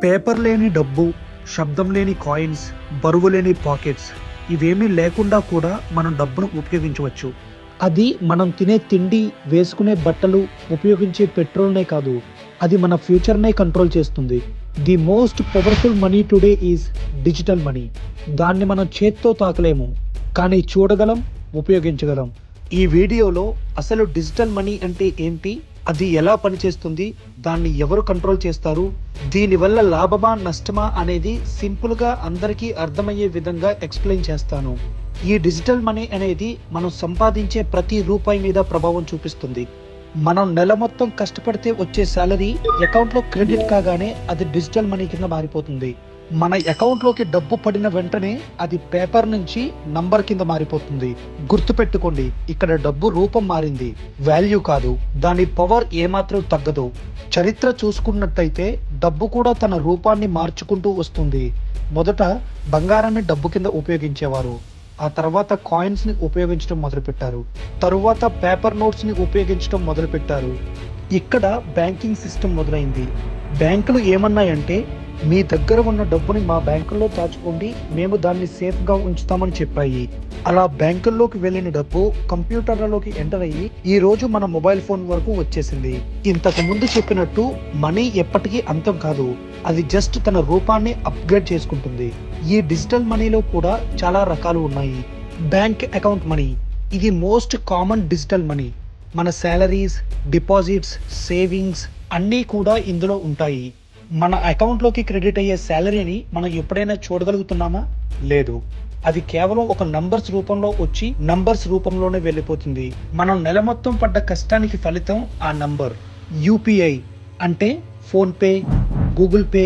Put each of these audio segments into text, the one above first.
Paper లేని డబ్బు, శబ్దం లేని కాయిన్స్, బరువు లేని పాకెట్స్ ఇవేమీ లేకుండా కూడా మనం డబ్బును ఉపయోగించవచ్చు. అది మనం తినే తిండి, వేసుకునే బట్టలు, ఉపయోగించే పెట్రోల్నే కాదు, అది మన ఫ్యూచర్నే కంట్రోల్ చేస్తుంది. The most powerful money today is digital money. దాన్ని మనం చేత్తో తాకలేము, కానీ చూడగలం, ఉపయోగించగలం. ఈ వీడియోలో అసలు డిజిటల్ మనీ అంటే ఏంటి, అది ఎలా పనిచేస్తుంది, దాన్ని ఎవరు కంట్రోల్ చేస్తారు, దీనివల్ల లాభమా నష్టమా అనేది సింపుల్గా అందరికీ అర్థమయ్యే విధంగా ఎక్స్ప్లెయిన్ చేస్తాను. ఈ డిజిటల్ మనీ అనేది మనం సంపాదించే ప్రతి రూపాయి మీద ప్రభావం చూపిస్తుంది. మనం నెల మొత్తం కష్టపడితే వచ్చే శాలరీ అకౌంట్లో క్రెడిట్ కాగానే అది డిజిటల్ మనీ కింద మారిపోతుంది. మన అకౌంట్లోకి డబ్బు పడిన వెంటనే అది పేపర్ నుంచి నంబర్ కింద మారిపోతుంది. గుర్తుపెట్టుకోండి, ఇక్కడ డబ్బు రూపం మారింది, వాల్యూ కాదు. దాని పవర్ ఏమాత్రం తగ్గదు. చరిత్ర చూసుకున్నట్టయితే డబ్బు కూడా తన రూపాన్ని మార్చుకుంటూ వస్తుంది. మొదట బంగారాన్ని డబ్బు కింద ఉపయోగించేవారు, ఆ తర్వాత కాయిన్స్ ని ఉపయోగించడం మొదలుపెట్టారు, తరువాత పేపర్ నోట్స్ ని ఉపయోగించడం మొదలుపెట్టారు. ఇక్కడ బ్యాంకింగ్ సిస్టమ్ మొదలైంది. బ్యాంకులు ఏమన్నాయంటే, మీ దగ్గర ఉన్న డబ్బుని మా బ్యాంకుల్లో దాచుకోండి, మేము దాన్ని సేఫ్గా ఉంచుతామని చెప్పాయి. అలా బ్యాంకుల్లోకి వెళ్ళిన డబ్బు కంప్యూటర్లలోకి ఎంటర్ అయ్యి ఈ రోజు మన మొబైల్ ఫోన్ వరకు వచ్చేసింది. ఇంతకు ముందు చెప్పినట్టు మనీ ఎప్పటికీ అంతం కాదు, అది జస్ట్ తన రూపాన్ని అప్గ్రేడ్ చేసుకుంటుంది. ఈ డిజిటల్ మనీలో కూడా చాలా రకాలు ఉన్నాయి. బ్యాంక్ అకౌంట్ మనీ, ఇది మోస్ట్ కామన్ డిజిటల్ మనీ. మన శాలరీస్, డిపాజిట్స్, సేవింగ్స్ అన్నీ కూడా ఇందులో ఉంటాయి. మన అకౌంట్లోకి క్రెడిట్ అయ్యే శాలరీని మనం ఎప్పుడైనా చూడగలుగుతున్నామా? లేదు. అది కేవలం ఒక నంబర్స్ రూపంలో వచ్చి నంబర్స్ రూపంలోనే వెళ్ళిపోతుంది. మనం నెల మొత్తం పడ్డ కష్టానికి ఫలితం ఆ నంబర్. యూపీఐ అంటే ఫోన్పే, గూగుల్ పే,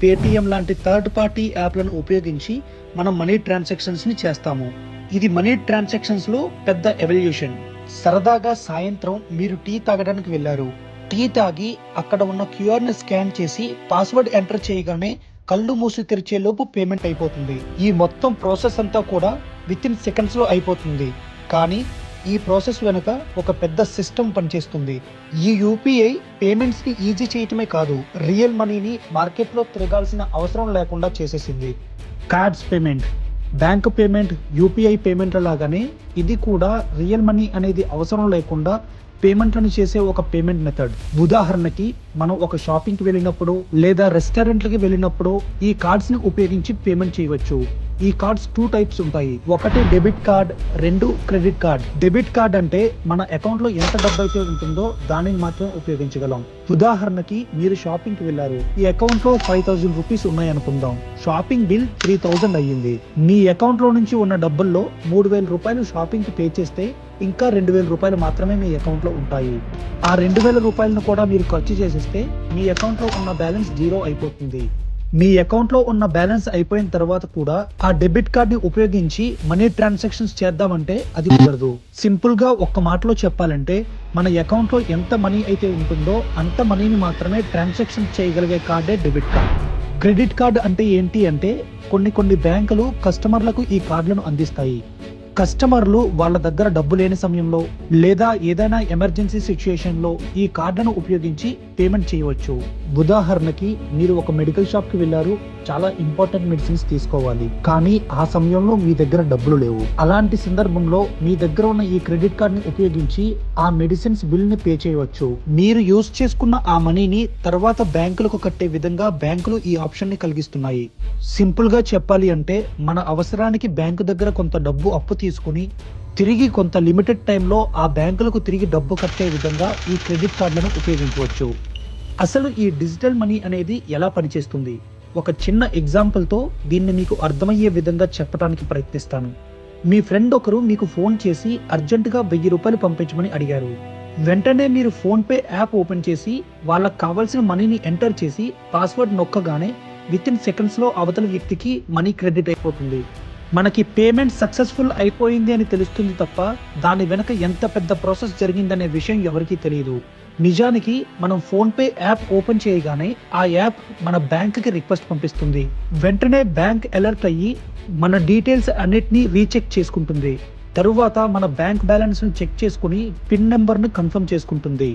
పేటిఎం లాంటి థర్డ్ పార్టీ యాప్లను ఉపయోగించి మనం మనీ ట్రాన్సాక్షన్స్ని చేస్తాము. ఇది మనీ ట్రాన్సాక్షన్స్లో పెద్ద ఎవల్యూషన్. సరదాగా సాయంత్రం మీరు టీ తాగడానికి వెళ్ళారు. టీ తాగి అక్కడ ఉన్న క్యూఆర్ని స్కాన్ చేసి పాస్వర్డ్ ఎంటర్ చేయగానే కళ్ళు మూసి తెరిచే లోపు పేమెంట్ అయిపోతుంది. ఈ మొత్తం ప్రాసెస్ అంతా కూడా విత్ ఇన్ సెకండ్స్లో అయిపోతుంది. కానీ ఈ ప్రాసెస్ వెనుక ఒక పెద్ద సిస్టమ్ పనిచేస్తుంది. ఈ యూపీఐ పేమెంట్స్ని ఈజీ చేయటమే కాదు, రియల్ మనీని మార్కెట్లో తిరగాల్సిన అవసరం లేకుండా చేసేసింది. Cards payment, bank payment, UPI payment లాగానే ఇది కూడా రియల్ మనీ అనేది అవసరం లేకుండా పేమెంట్లను చేసే ఒక పేమెంట్ మెథడ్. ఉదాహరణకి మనం ఒక షాపింగ్కి వెళ్ళినప్పుడు లేదా రెస్టారెంట్లకి వెళ్ళినప్పుడు ఈ కార్డ్స్ని ఉపయోగించి పేమెంట్ చేయవచ్చు. ఈ కార్డ్స్ 2 టైప్స్ ఉంటాయి. ఒకటి debit card, 2 credit card. Debit card అంటే మన అకౌంట్లో ఎంత డబ్బు అయితే ఉంటుందో దానిని మాత్రమే ఉపయోగించగలం. ఉదాహరణకి మీరు షాపింగ్కి వెళ్ళారు, ఈ అకౌంట్లో 5000 రూపీస్ ఉన్నాయనుకుందాం. షాపింగ్ బిల్ 3000 అయ్యింది. మీ అకౌంట్లో నుంచి ఉన్న డబ్బుల్లో 3000 రూపాయలు షాపింగ్కి పే చేస్తే ఇంకా 2000 రూపాయలు మాత్రమే మీ అకౌంట్లో ఉంటాయి. ఆ 2000 రూపాయలను కూడా మీరు ఖర్చు చేసేస్తే మీ అకౌంట్లో ఉన్న బ్యాలెన్స్ 0 అయిపోతుంది. మీ అకౌంట్లో ఉన్న బ్యాలెన్స్ అయిపోయిన తర్వాత కూడా ఆ డెబిట్ కార్డ్ని ఉపయోగించి మనీ ట్రాన్సాక్షన్స్ చేద్దామంటే అది కుదరదు. సింపుల్గా ఒక్క మాటలో చెప్పాలంటే మన అకౌంట్లో ఎంత మనీ అయితే ఉంటుందో అంత మనీని మాత్రమే ట్రాన్సాక్షన్ చేయగలిగే కార్డే డెబిట్ కార్డ్. క్రెడిట్ కార్డ్ అంటే ఏంటి అంటే కొన్ని బ్యాంకులు కస్టమర్లకు ఈ కార్డులను అందిస్తాయి. కస్టమర్లు వాళ్ళ దగ్గర డబ్బు లేని సమయంలో లేదా ఏదైనా ఎమర్జెన్సీ సిచ్యుయేషన్లో ఈ కార్డును ఉపయోగించి పేమెంట్ చేయవచ్చు. ఉదాహరణకి మీరు ఒక మెడికల్ షాప్కి వెళ్ళారు, చాలా ఇంపార్టెంట్ మెడిసిన్స్ తీసుకోవాలి, కానీ ఆ సమయంలో మీ దగ్గర డబ్బులు లేవు. అలాంటి సందర్భంలో మీ దగ్గర ఉన్న ఈ క్రెడిట్ కార్డ్ని ఉపయోగించి ఆ మెడిసిన్స్ బిల్ని పే చేయవచ్చు. మీరు యూజ్ చేసుకున్న ఆ మనీని తర్వాత బ్యాంకులకు కట్టే విధంగా బ్యాంకులు ఈ ఆప్షన్ని కలిగిస్తున్నాయి. సింపుల్గా చెప్పాలి అంటే మన అవసరానికి బ్యాంకు దగ్గర కొంత డబ్బు అప్పు తీసుకుని తిరిగి కొంత లిమిటెడ్ టైంలో ఆ బ్యాంకులకు తిరిగి డబ్బు కట్టే విధంగా ఈ క్రెడిట్ కార్డులను ఉపయోగించవచ్చు. అసలు ఈ డిజిటల్ మనీ అనేది ఎలా పనిచేస్తుంది, ఒక చిన్న ఎగ్జాంపుల్తో దీన్ని మీకు అర్థమయ్యే విధంగా చెప్పడానికి ప్రయత్నిస్తాను. మీ ఫ్రెండ్ ఒకరు మీకు ఫోన్ చేసి అర్జెంటుగా 1000 రూపాయలు పంపించమని అడిగారు. వెంటనే మీరు ఫోన్పే యాప్ ఓపెన్ చేసి వాళ్ళకి కావాల్సిన మనీని ఎంటర్ చేసి పాస్వర్డ్ నొక్కగానే విత్ ఇన్ సెకండ్స్లో అవతల వ్యక్తికి మనీ క్రెడిట్ అయిపోతుంది. మనకి పేమెంట్ సక్సెస్ఫుల్ అయిపోయింది అని తెలుస్తుంది తప్ప దాని వెనక ఎంత పెద్ద ప్రాసెస్ జరిగిందనే విషయం ఎవరికీ తెలియదు. నిజానికి మనం ఫోన్పే యాప్ ఓపెన్ చేయగానే ఆ యాప్ మన బ్యాంక్కి రిక్వెస్ట్ పంపిస్తుంది. వెంటనే బ్యాంక్ అలర్ట్ అయ్యి మన డీటెయిల్స్ అన్నిటినీ రీచెక్ చేసుకుంటుంది. తరువాత మన బ్యాంక్ బ్యాలెన్స్ను చెక్ చేసుకుని పిన్ నెంబర్ను కన్ఫర్మ్ చేసుకుంటుంది.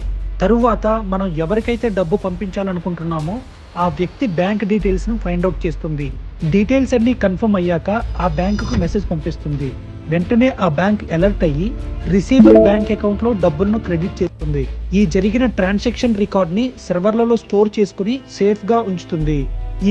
తరువాత మనం ఎవరికైతే డబ్బు పంపించాలనుకుంటున్నామో ఆ వ్యక్తి బ్యాంక్ డీటెయిల్స్ ను ఫైండ్ అవుట్ చేస్తుంది. డీటెయిల్స్ అన్ని కన్ఫర్మ్ అయ్యాక ఆ బ్యాంకుకు మెసేజ్ పంపిస్తుంది. వెంటనే ఆ బ్యాంక్ అలర్ట్ అయ్యి రిసీవర్ బ్యాంక్ అకౌంట్ లో డబ్బులను క్రెడిట్ చేస్తుంది. ఈ జరిగిన ట్రాన్సాక్షన్ రికార్డ్ ని సర్వర్లలో స్టోర్ చేసుకుని సేఫ్ గా ఉంచుతుంది.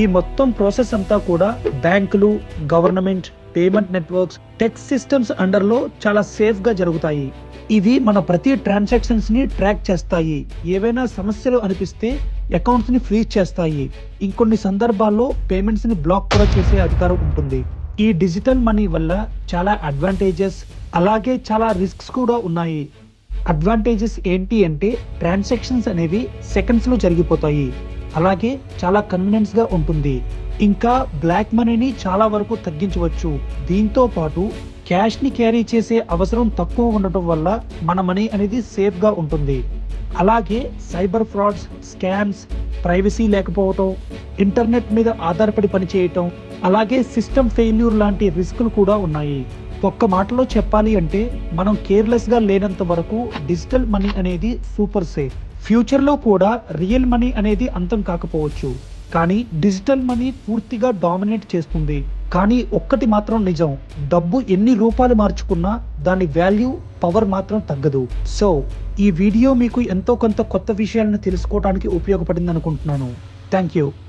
ఈ మొత్తం ప్రాసెస్ అంతా కూడా బ్యాంకులు, government, payment networks, tech systems under లో చాలా సేఫ్ గా జరుగుతాయి. ఇవి మన ప్రతి ట్రాన్సాక్షన్స్ ని ట్రాక్ చేస్తాయి. ఏవైనా సమస్యలు అనిపిస్తే అకౌంట్స్ ని ఫ్రీజ్ చేస్తాయి. ఇంకొన్ని సందర్భాల్లో పేమెంట్స్ ని బ్లాక్ కూడా చేసే అధికారం ఉంటుంది. ఈ డిజిటల్ మనీ వల్ల చాలా అడ్వాంటేజెస్ అలాగే చాలా రిస్క్స్ కూడా ఉన్నాయి. అడ్వాంటేజెస్ ఏంటి అంటే ట్రాన్సాక్షన్స్ అనేవి సెకండ్స్ లో జరిగిపోతాయి. అలాగే చాలా కన్వీనియన్స్ గా ఉంటుంది. ఇంకా బ్లాక్ మనీని చాలా వరకు తగ్గించవచ్చు. దీంతో పాటు క్యాష్ ని క్యారీ చేసే అవసరం తక్కువ ఉండటం వల్ల మన మనీ అనేది సేఫ్ గా ఉంటుంది. అలాగే సైబర్ ఫ్రాడ్స్, స్కామ్స్, ప్రైవసీ లేకపోవటం, ఇంటర్నెట్ మీద ఆధారపడి పనిచేయటం, అలాగే సిస్టమ్ ఫెయిల్యూర్ లాంటి రిస్కులు కూడా ఉన్నాయి. ఒక్క మాటలో చెప్పాలి అంటే మనం కేర్లెస్ గా లేనంత వరకు డిజిటల్ మనీ అనేది సూపర్ సేఫ్. ఫ్యూచర్ లో కూడా రియల్ మనీ అనేది అంతం కాకపోవచ్చు, కానీ డిజిటల్ మనీ పూర్తిగా డామినేట్ చేస్తుంది. కానీ ఒక్కటి మాత్రం నిజం, డబ్బు ఎన్ని రూపాయలు మార్చుకున్నా దాని వాల్యూ, పవర్ మాత్రం తగ్గదు. సో ఈ వీడియో మీకు ఎంతో కొంత కొత్త విషయాలను తెలుసుకోవడానికి ఉపయోగపడింది అనుకుంటున్నాను. Thank you.